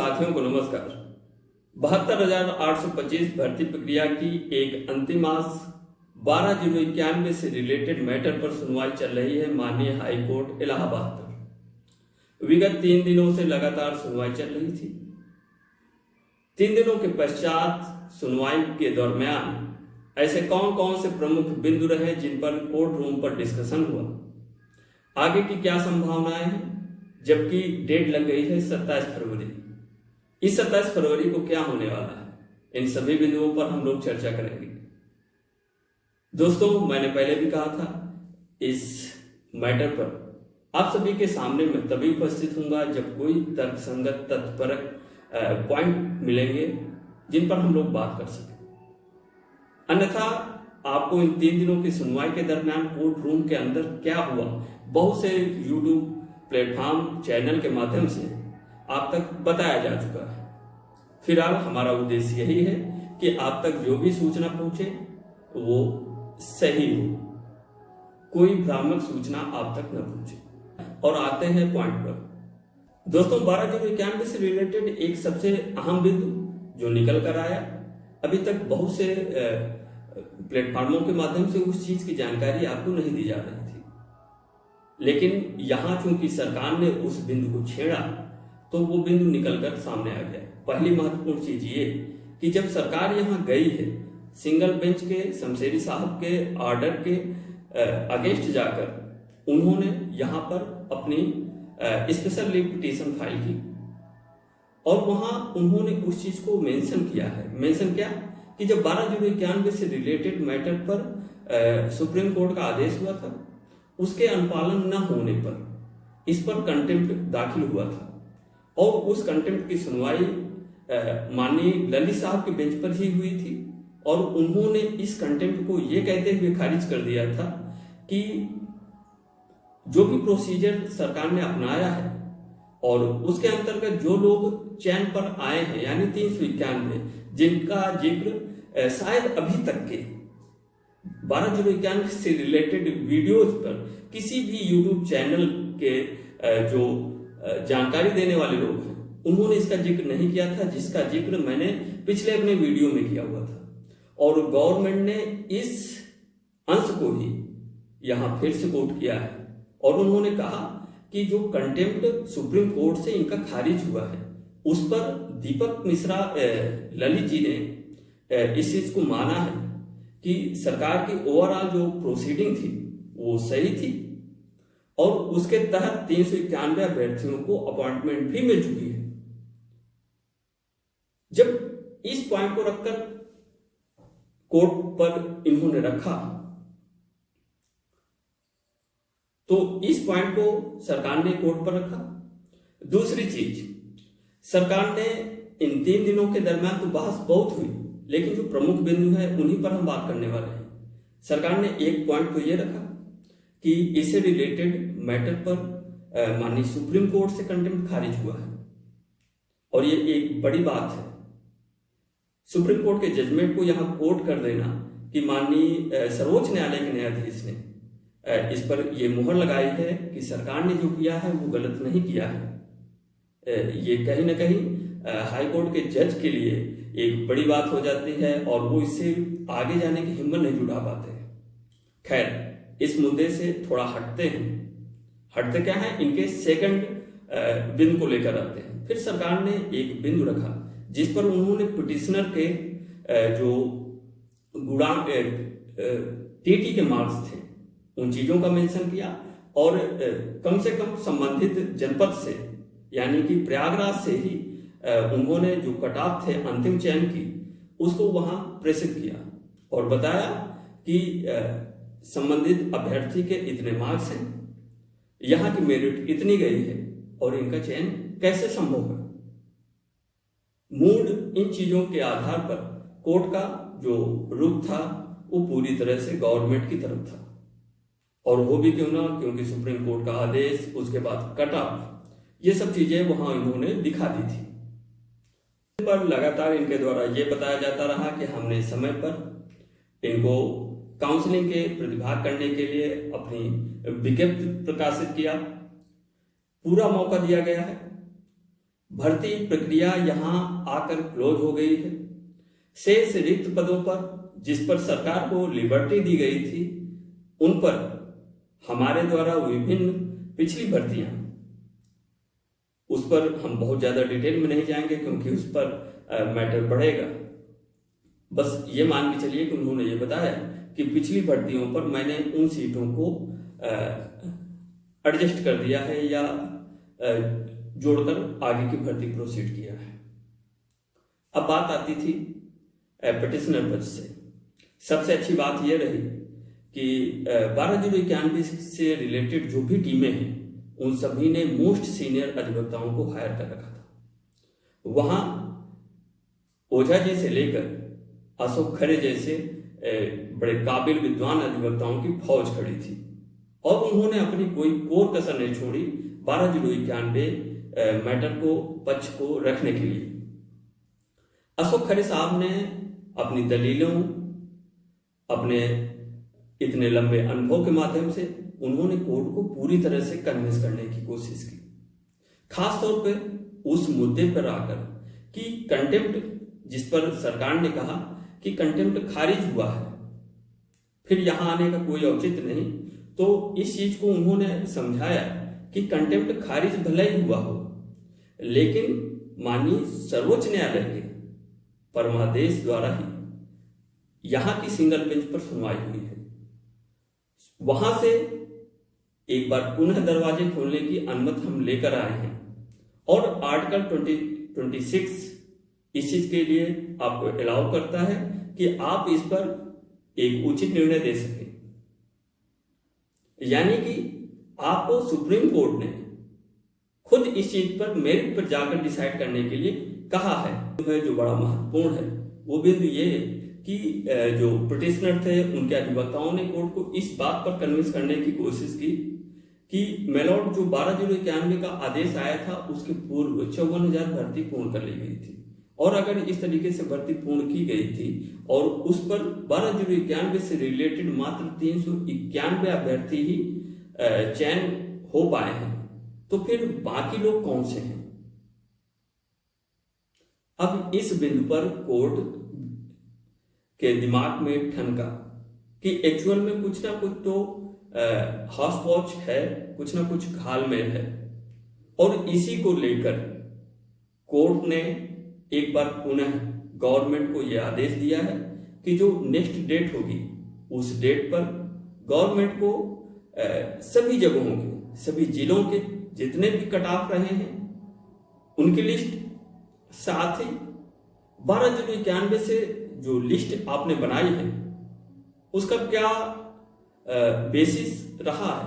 साथियों को नमस्कार। 72,825 भर्ती प्रक्रिया की एक अंतिम आज 12/091 से रिलेटेड मैटर पर सुनवाई चल रही है माननीय हाई कोर्ट इलाहाबाद पर। विगत 3 दिनों से लगातार सुनवाई चल रही थी। 3 दिनों के पश्चात सुनवाई के दरमियान ऐसे कौन कौन से प्रमुख बिंदु रहे जिन पर कोर्ट रूम पर डिस्कशन हुआ, आगे की क्या संभावनाएं हैं, जबकि डेट लग गई है 27 फरवरी। इस 27 फरवरी को क्या होने वाला है, इन सभी बिंदुओं पर हम लोग चर्चा करेंगे। दोस्तों, मैंने पहले भी कहा था इस मैटर पर आप सभी के सामने मैं तभी उपस्थित हूंगा जब कोई तर्कसंगत तथ्यपरक पॉइंट मिलेंगे जिन पर हम लोग बात कर सकें। अन्यथा आपको इन 3 दिनों की सुनवाई के दरमियान कोर्ट रूम के अंदर क्या हुआ, बहुत से यूट्यूब प्लेटफॉर्म चैनल के माध्यम से आप तक बताया जा चुका है। फिलहाल हमारा उद्देश्य यही है कि आप तक जो भी सूचना पहुंचे वो सही हो, कोई भ्रामक सूचना आप तक न पहुंचे। और आते हैं पॉइंट पर। दोस्तों, 12/091 से रिलेटेड एक सबसे अहम बिंदु जो निकल कर आया, अभी तक बहुत से प्लेटफॉर्मों के माध्यम से उस चीज की जानकारी आपको नहीं दी जा रही थी, लेकिन यहां चूंकि सरकार ने उस बिंदु को छेड़ा तो वो बिंदु निकलकर सामने आ गया। पहली महत्वपूर्ण चीज ये कि जब सरकार यहां गई है, सिंगल बेंच के शमशेरी साहब के ऑर्डर के अगेंस्ट जाकर उन्होंने यहां पर अपनी स्पेशल लीव पिटीशन फाइल की और वहां उन्होंने उस चीज को मेंशन किया है। मेंशन क्या कि जब 12/091 से रिलेटेड मैटर पर सुप्रीम कोर्ट का आदेश हुआ था, उसके अनुपालन न होने पर इस पर कंटेम्प्ट दाखिल हुआ था और उस कंटेम्प्ट की सुनवाई माननीय ललित साहब के बेंच पर ही हुई थी और उन्होंने इस कंटेम्प्ट को ये कहते हुए खारिज कर दिया था कि जो भी प्रोसीजर सरकार ने अपनाया है और उसके अंतर्गत जो लोग चयन पर आए हैं, यानी 391 जिनका जिक्र शायद अभी तक के 12/091 से रिलेटेड वीडियोज पर किसी भी यूट्यूब चैनल के जो जानकारी देने वाले लोग हैं उन्होंने इसका जिक्र नहीं किया था, जिसका जिक्र मैंने पिछले अपने वीडियो में किया हुआ था। और गवर्नमेंट ने इस अंश को ही यहां फिर से कोट किया है और उन्होंने कहा कि जो कंटेम्प्ट सुप्रीम कोर्ट से इनका खारिज हुआ है उस पर दीपक मिश्रा ललित जी ने इस चीज को माना है कि सरकार की ओवरऑल जो प्रोसीडिंग थी वो सही थी और उसके तहत 391 अभ्यर्थियों को अपॉइंटमेंट भी मिल चुकी है। जब इस पॉइंट को रखकर कोर्ट पर इन्होंने रखा तो इस पॉइंट को सरकार ने कोर्ट पर रखा। दूसरी चीज, सरकार ने इन 3 दिनों के दरमियान तो बहस बहुत हुई, लेकिन जो प्रमुख बिंदु है उन्हीं पर हम बात करने वाले हैं। सरकार ने एक पॉइंट तो ये रखा कि इससे रिलेटेड मैटर पर माननीय सुप्रीम कोर्ट से कंटेम्प्ट खारिज हुआ है और ये एक बड़ी बात है। सुप्रीम कोर्ट के जजमेंट को यहां कोट कर देना कि माननीय सर्वोच्च न्यायालय के न्यायाधीश ने इस पर यह मुहर लगाई है कि सरकार ने जो किया है वो गलत नहीं किया है, ये कहीं ना कहीं हाई कोर्ट के जज के लिए एक बड़ी बात हो जाती है और वो इससे आगे जाने की हिम्मत नहीं जुटा पाते। खैर, इस मुद्दे से थोड़ा हटते क्या है, इनके सेकंड बिंदु को लेकर आते हैं। फिर सरकार ने एक बिंदु रखा जिस पर उन्होंने पिटिशनर के जो टीटी के मार्क्स थे उन चीजों का मेंशन किया और कम से कम संबंधित जनपद से यानी कि प्रयागराज से ही उन्होंने जो कट ऑफ थे अंतिम चयन की उसको वहां प्रेषित किया और बताया कि संबंधित अभ्यर्थी के इतने मार्क्स हैं, यहां की मेरिट इतनी गई है और इनका चयन कैसे संभव है। मूड इन चीजों के आधार पर कोर्ट का जो रुख था वो पूरी तरह से गवर्नमेंट की तरफ था और हो भी क्यों ना, क्योंकि सुप्रीम कोर्ट का आदेश, उसके बाद कट ऑफ, ये सब चीजें वहां इन्होंने दिखा दी थी। पर लगातार इनके द्वारा ये बताया जाता रहा कि हमने समय पर इनको काउंसलिंग के प्रतिभाग करने के लिए अपनी विज्ञप्ति प्रकाशित किया, पूरा मौका दिया गया है। भर्ती प्रक्रिया यहां आकर क्लोज हो गई है। शेष रिक्त पदों पर जिस पर सरकार को लिबर्टी दी गई थी, उन पर हमारे द्वारा विभिन्न पिछली भर्तियां, उस पर हम बहुत ज्यादा डिटेल में नहीं जाएंगे क्योंकि उस पर मैटर बढ़ेगा। बस ये मान के चलिए कि उन्होंने ये बताया कि पिछली भर्तियों पर मैंने उन सीटों को एडजस्ट कर दिया है या जोड़कर आगे की भर्ती प्रोसीड किया है। अब बात आती थी पिटिशनर पद से। सबसे अच्छी बात यह रही कि 12/91 से रिलेटेड जो भी टीमें हैं, उन सभी ने मोस्ट सीनियर अधिवक्ताओं को हायर कर रखा था। वहां ओझा जी से लेकर अशोक खरे जैसे बड़े काबिल विद्वान अधिवक्ताओं की फौज खड़ी थी और उन्होंने अपनी कोई कोर कसर नहीं छोड़ी 12/91 मैटर को, पक्ष को रखने के लिए। अशोक खरे साहब ने अपनी दलीलों, अपने इतने लंबे अनुभव के माध्यम से उन्होंने कोर्ट को पूरी तरह से कन्विंस करने की कोशिश की। खास तौर पे उस मुद्दे पर आकर कि कंटेम्प्ट, जिस पर सरकार ने कहा कि कंटेम्प्ट खारिज हुआ है, फिर यहां आने का कोई औचित्य नहीं, तो इस चीज को उन्होंने समझाया कि कंटेम्प्ट खारिज भले ही हुआ हो, लेकिन माननीय सर्वोच्च न्यायालय के परमादेश द्वारा ही यहां की सिंगल बेंच पर सुनवाई हुई है। वहां से एक बार पुनः दरवाजे खोलने की अनुमति हम लेकर आए हैं और आर्टिकल 26 इस चीज के लिए आपको अलाउ करता है कि आप इस पर एक उचित निर्णय दे सकें। यानी कि आपको सुप्रीम कोर्ट ने खुद इस चीज पर मेरिट पर जाकर डिसाइड करने के लिए कहा है। जो बड़ा महत्वपूर्ण है वो बिंदु ये है कि जो पिटिशनर थे, उनके अधिवक्ताओं ने कोर्ट को इस बात पर कन्विंस करने की कोशिश की कि मेलॉर्ड जो 12/91 का आदेश आया था, उसके पूर्व 54,000 भर्ती पूर्ण कर ली गई थी और अगर इस तरीके से भर्ती पूर्ण की गई थी और उस पर 12/91 से रिलेटेड मात्र 391 अभ्यर्थी ही चयन हो पाए हैं, तो फिर बाकी लोग कौन से हैं? अब इस बिंदु पर कोर्ट के दिमाग में ठनका कि एक्चुअल में कुछ ना कुछ तो हॉस पॉच है, कुछ ना कुछ घालमेल है और इसी को लेकर कोर्ट ने एक बार पुनः गवर्नमेंट को यह आदेश दिया है कि जो नेक्स्ट डेट होगी उस डेट पर गवर्नमेंट को सभी जगहों के, सभी जिलों के जितने भी कट ऑफ रहे हैं उनकी लिस्ट, साथ ही 12/91 से जो लिस्ट आपने बनाई है उसका क्या बेसिस रहा है,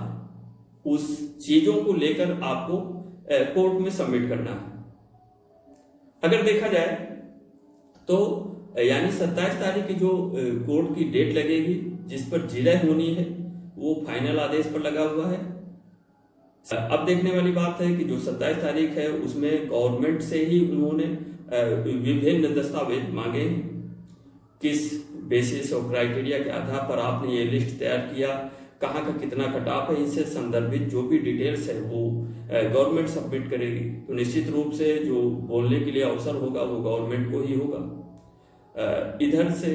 उस चीजों को लेकर आपको कोर्ट में सबमिट करना है। अगर देखा जाए तो यानी 27 तारीख की जो कोर्ट की डेट लगेगी जिस पर जिले होनी है, वो फाइनल आदेश पर लगा हुआ है। अब देखने वाली बात है कि जो 27 तारीख है उसमें गवर्नमेंट से ही उन्होंने विभिन्न दस्तावेज मांगे हैं, किस बेसिस और क्राइटेरिया के आधार पर आपने ये लिस्ट तैयार किया, कहाँ का कितना कट ऑफ है, इससे संदर्भित जो भी डिटेल्स है वो गवर्नमेंट सबमिट करेगी। तो निश्चित रूप से जो बोलने के लिए अवसर होगा वो गवर्नमेंट को ही होगा। इधर से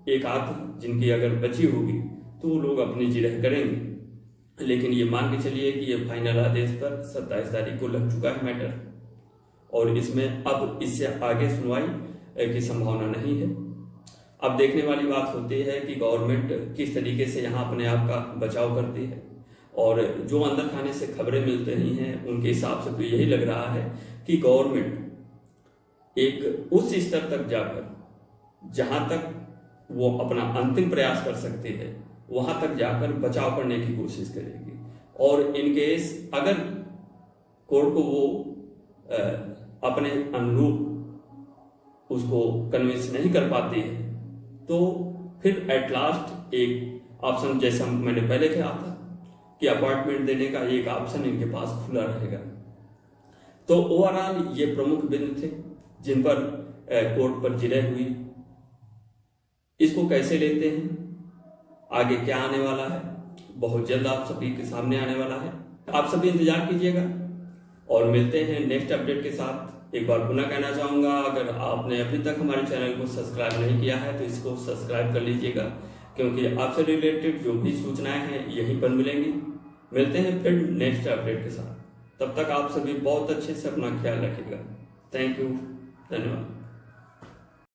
एक आध जिनकी अगर बची होगी तो वो लोग अपनी जिरह करेंगे, लेकिन ये मान के चलिए कि ये फाइनल आदेश पर 27 तारीख को लग चुका है मैटर और इसमें अब इससे आगे सुनवाई की संभावना नहीं है। अब देखने वाली बात होती है कि गवर्नमेंट किस तरीके से यहाँ अपने आप का बचाव करती है और जो अंदर खाने से खबरें मिलते रही हैं उनके हिसाब से तो यही लग रहा है कि गवर्नमेंट एक उस स्तर तक जाकर जहां तक वो अपना अंतिम प्रयास कर सकती है वहां तक जाकर बचाव करने की कोशिश करेगी और इन केस अगर कोर्ट को वो अपने अनुरूप उसको कन्विंस नहीं कर पाती है तो फिर एट लास्ट एक ऑप्शन, जैसा मैंने पहले कहा था कि अपॉइंटमेंट देने का एक ऑप्शन इनके पास खुला रहेगा। तो ओवरऑल ये प्रमुख बिंदु थे जिन पर कोर्ट पर जिरह हुई। इसको कैसे लेते हैं, आगे क्या आने वाला है, बहुत जल्द आप सभी के सामने आने वाला है। आप सभी इंतजार कीजिएगा और मिलते हैं नेक्स्ट अपडेट के साथ। एक बार पुनः कहना चाहूँगा, अगर आपने अभी तक हमारे चैनल को सब्सक्राइब नहीं किया है तो इसको सब्सक्राइब कर लीजिएगा, क्योंकि आपसे रिलेटेड जो भी सूचनाएं हैं यहीं पर मिलेंगी। मिलते हैं फिर नेक्स्ट अपडेट के साथ। तब तक आप सभी बहुत अच्छे से अपना ख्याल रखिएगा। थैंक यू, धन्यवाद।